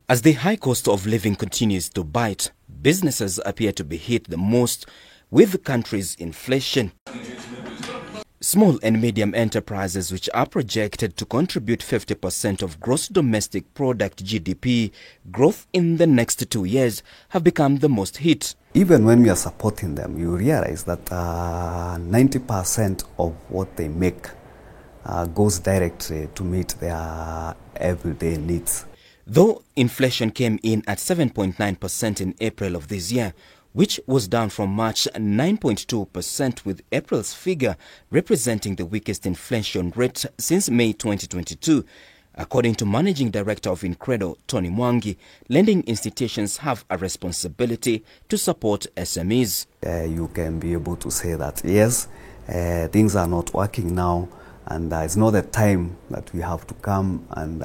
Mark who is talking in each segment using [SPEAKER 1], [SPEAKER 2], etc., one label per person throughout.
[SPEAKER 1] As the high cost of living continues to bite, businesses appear to be hit the most with the country's inflation. Small and medium enterprises, which are projected to contribute 50% of gross domestic product GDP growth in the next 2 years, have become the most hit.
[SPEAKER 2] Even when we are supporting them, you realize that 90% of what they make goes directly to meet their everyday needs.
[SPEAKER 1] Though inflation came in at 7.9% in April of this year, which was down from March 9.2%, with April's figure representing the weakest inflation rate since May 2022. According to Managing Director of Incredo, Tony Mwangi, lending institutions have a responsibility to support SMEs.
[SPEAKER 2] You can be able to say that, yes, things are not working now, and it's not the time that we have to come and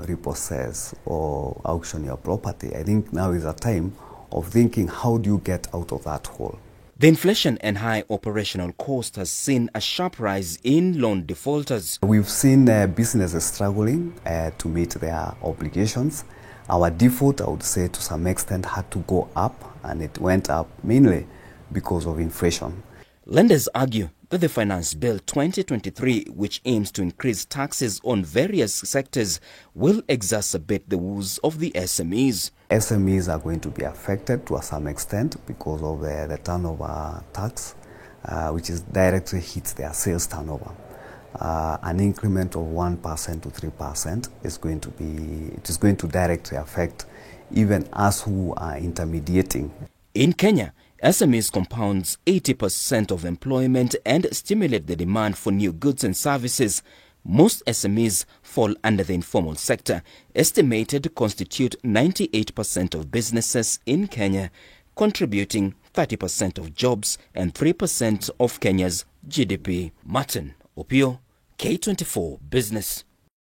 [SPEAKER 2] repossess or auction your property. I think now is a time of thinking, how do you get out of that hole?
[SPEAKER 1] The inflation and high operational cost has seen a sharp rise in loan defaulters.
[SPEAKER 2] We've seen businesses struggling to meet their obligations. Our default, I would say, to some extent had to go up, and it went up mainly because of inflation.
[SPEAKER 1] Lenders argue that the Finance Bill 2023, which aims to increase taxes on various sectors, will exacerbate the woes of the SMEs.
[SPEAKER 2] SMEs are going to be affected to some extent because of the turnover tax, which is directly hits their sales turnover. An increment of 1% to 3% is going to directly affect even us who are intermediating.
[SPEAKER 1] In Kenya, SMEs compounds 80% of employment and stimulate the demand for new goods and services. Most SMEs fall under the informal sector, estimated to constitute 98% of businesses in Kenya, contributing 30% of jobs and 3% of Kenya's GDP. Martin Opio, K24 Business.